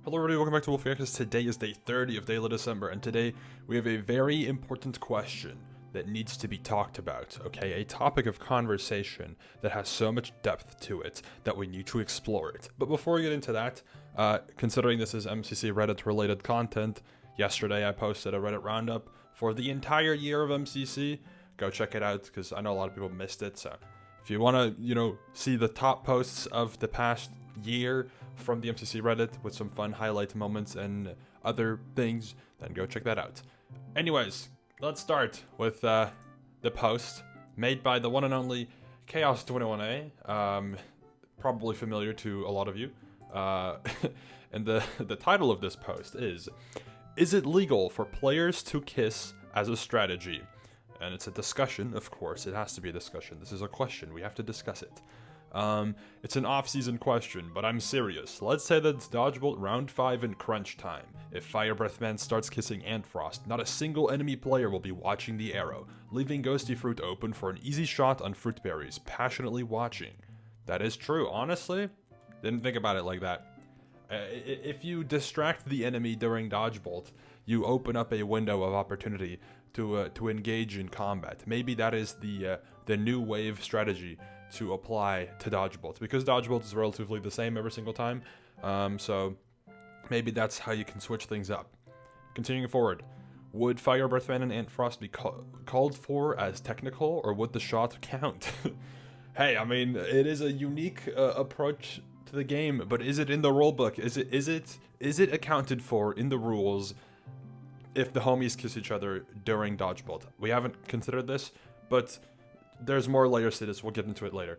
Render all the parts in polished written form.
Hello everybody, welcome back to Wolfeei, because today is day 30 of Daily December, and today we have a very important question that needs to be talked about, okay? A topic of conversation that has so much depth to it that we need to explore it. But before we get into that, considering this is MCC Reddit related content, yesterday I posted a Reddit roundup for the entire year of MCC. Go check it out, because I know a lot of people missed it, so if you want to, see the top posts of the past year from the MCC Reddit with some fun highlight moments and other things, then go check that out. Anyways, let's start with the post made by the one and only Chaos21A, probably familiar to a lot of you. And the title of this post is it legal for players to kiss as a strategy? And it's a discussion, of course. It has to be a discussion. This is a question. We have to discuss it. It's an off-season question, but I'm serious. Let's say that it's Dodgebolt round 5 in crunch time. If Fire Breath Man starts kissing Antfrost, not a single enemy player will be watching the arrow, leaving Ghosty Fruit open for an easy shot on Fruit Berries, passionately watching. That is true, honestly. Didn't think about it like that. If you distract the enemy during Dodgebolt, you open up a window of opportunity to engage in combat. Maybe that is the new wave strategy to apply to Dodgebolt, because Dodgebolt is relatively the same every single time, so maybe that's how you can switch things up. Continuing forward, would Fire Breath Man and Antfrost be called for as technical, or would the shot count? Hey, I mean, it is a unique approach to the game, but is it in the rulebook? Is it accounted for in the rules if the homies kiss each other during Dodgebolt? We haven't considered this, but there's more layers to this. We'll get into it later.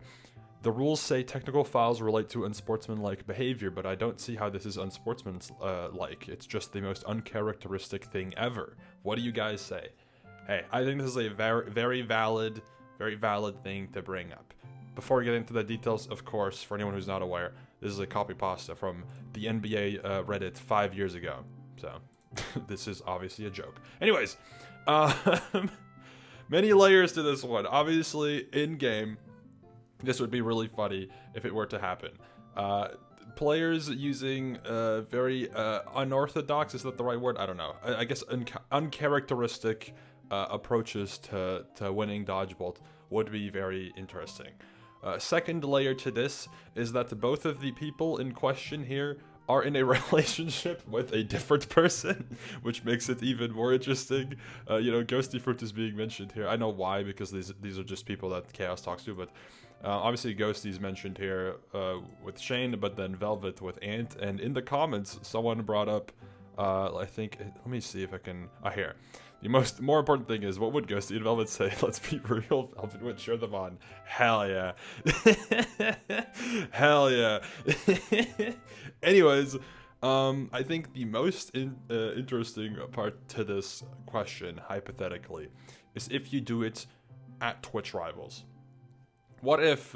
The rules say technical fouls relate to unsportsmanlike behavior, but I don't see how this is unsportsmanlike. It's just the most uncharacteristic thing ever. What do you guys say? Hey, I think this is a very valid thing to bring up. Before we get into the details, of course, for anyone who's not aware, this is a copy pasta from the NBA Reddit 5 years ago. So this is obviously a joke. Anyways, many layers to this one. Obviously, in-game, this would be really funny if it were to happen. Players using very unorthodox, is that the right word? I don't know. I guess uncharacteristic approaches to winning Dodgebolt would be very interesting. Second layer to this is that both of the people in question here are in a relationship with a different person, which makes it even more interesting. Ghosty Fruit is being mentioned here. I know why, because these are just people that Chaos talks to, but obviously Ghosty's mentioned here with Shane, but then Velvet with Ant, and in the comments, someone brought up, I think, let me see if I can, here. The more important thing is, what would Ghosty and Velvet say? Let's be real, Velvet would cheer them on. Hell yeah. Hell yeah. Anyways, I think the most interesting part to this question, hypothetically, is if you do it at Twitch Rivals. What if,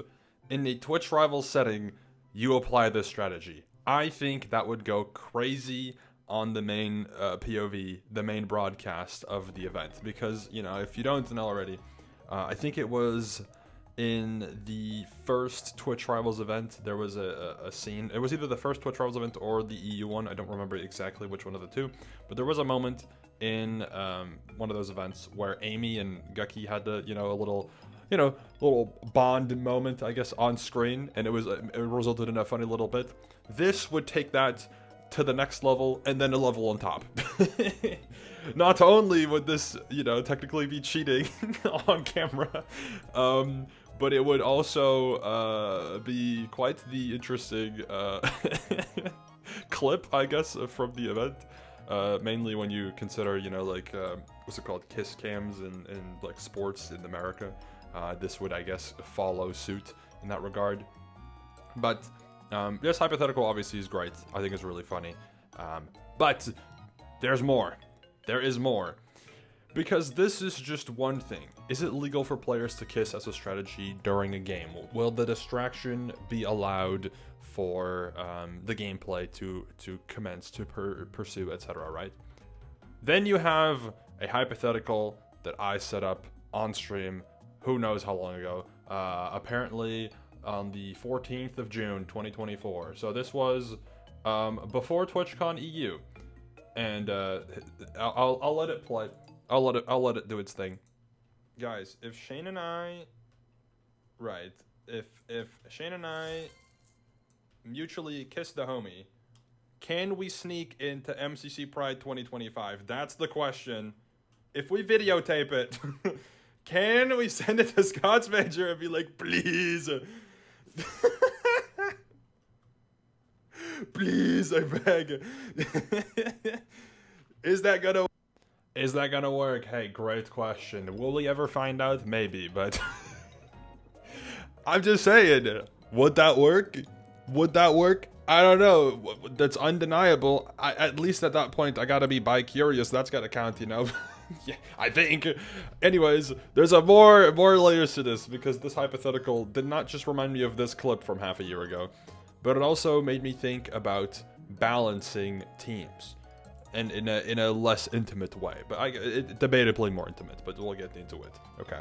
in the Twitch Rivals setting, you apply this strategy? I think that would go crazy on the main POV, the main broadcast of the event, because, if you don't know already, I think it was in the first Twitch Rivals event, there was a scene. It was either the first Twitch Rivals event or the EU one. I don't remember exactly which one of the two, but there was a moment in one of those events where Amy and Gucky had a little bond moment, I guess, on screen, and it resulted in a funny little bit. This would take that to the next level, and then a level on top. Not only would this, technically be cheating on camera, but it would also be quite the interesting clip, I guess, from the event. Mainly when you consider, what's it called, kiss cams and like sports in America. This would, I guess, follow suit in that regard. But this hypothetical obviously is great. I think it's really funny. But there's more. There is more. Because this is just one thing. Is it legal for players to kiss as a strategy during a game? Will the distraction be allowed for the gameplay to commence, to pursue, etc., right? Then you have a hypothetical that I set up on stream, who knows how long ago, apparently on the 14th of June, 2024. So this was before TwitchCon EU, and I'll let it play. I'll let it do its thing, guys. If Shane and I, right? If Shane and I mutually kiss the homie, can we sneak into MCC Pride 2025? That's the question. If we videotape it, can we send it to Scott's Major and be like, please? Please, I beg. Is that gonna work? Hey, great question. Will we ever find out? Maybe, but I'm just saying, would that work? Would that work? I don't know. That's undeniable. At least at that point, I gotta be bi-curious. That's gotta count, you know? Yeah, I think. Anyways, there's a more layers to this, because this hypothetical did not just remind me of this clip from half a year ago, but it also made me think about balancing teams, and in a less intimate way, but debatably more intimate, but we'll get into it. Okay,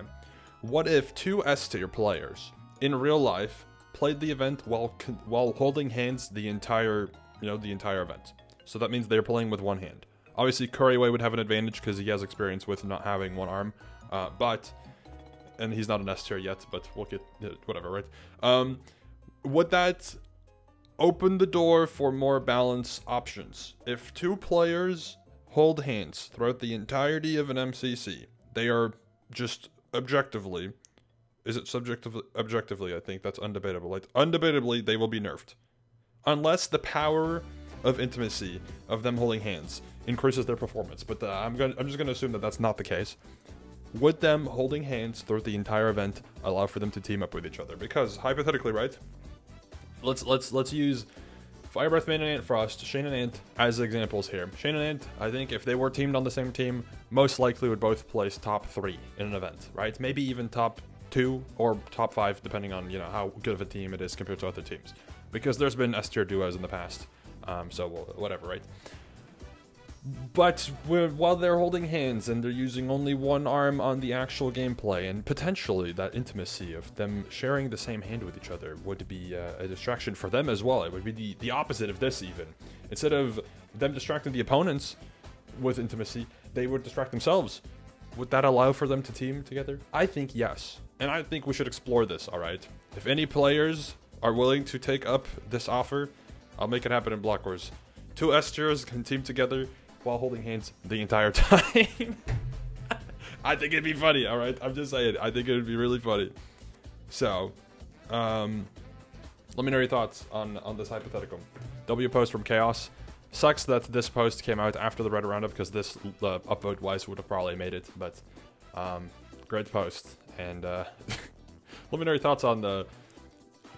what if two S-tier players in real life played the event while holding hands the entire event? So that means they're playing with one hand. Obviously, Kuriway would have an advantage because he has experience with not having one arm, and he's not an S-tier yet, but we'll get whatever, right? Would that open the door for more balance options? If two players hold hands throughout the entirety of an MCC, they are just objectively, is it subjectively? Objectively, I think that's undebatable. Like, undebatably, they will be nerfed. Unless the power of intimacy of them holding hands increases their performance. But I'm just gonna assume that that's not the case. Would them holding hands throughout the entire event allow for them to team up with each other? Because hypothetically, right? Let's use Fire Breath Man and Ant Frost, Shane and Ant as examples here. Shane and Ant, I think if they were teamed on the same team, most likely would both place top 3 in an event, right? Maybe even top 2 or top 5, depending on, you know, how good of a team it is compared to other teams. Because there's been S-tier duos in the past, so whatever, right? But while they're holding hands and they're using only one arm on the actual gameplay, and potentially that intimacy of them sharing the same hand with each other would be a distraction for them as well. It would be the opposite of this even. Instead of them distracting the opponents with intimacy, they would distract themselves. Would that allow for them to team together? I think yes. And I think we should explore this, alright? If any players are willing to take up this offer, I'll make it happen in Block Wars. 2 S-tiers can team together while holding hands the entire time. I think it'd be funny, alright? I'm just saying, I think it would be really funny. So, let me know your thoughts on this hypothetical. W post from Chaos. Sucks that this post came out after the Reddit roundup, because this upvote-wise would have probably made it, but great post. And let me know your thoughts on the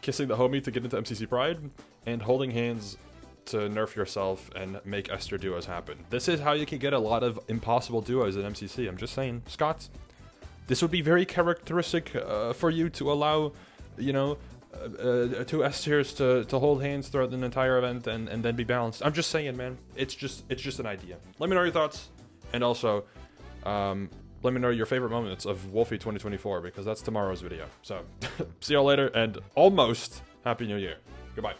kissing the homie to get into MCC Pride, and holding hands to nerf yourself and make S-tier duos happen. This is how you can get a lot of impossible duos in MCC. I'm just saying, Scott, this would be very characteristic for you to allow, you know, 2 S-tiers to hold hands throughout an entire event and then be balanced. I'm just saying, man. It's just an idea. Let me know your thoughts, and also let me know your favorite moments of Wolfeei 2024, because that's tomorrow's video. So see y'all later, and almost Happy New Year. Goodbye.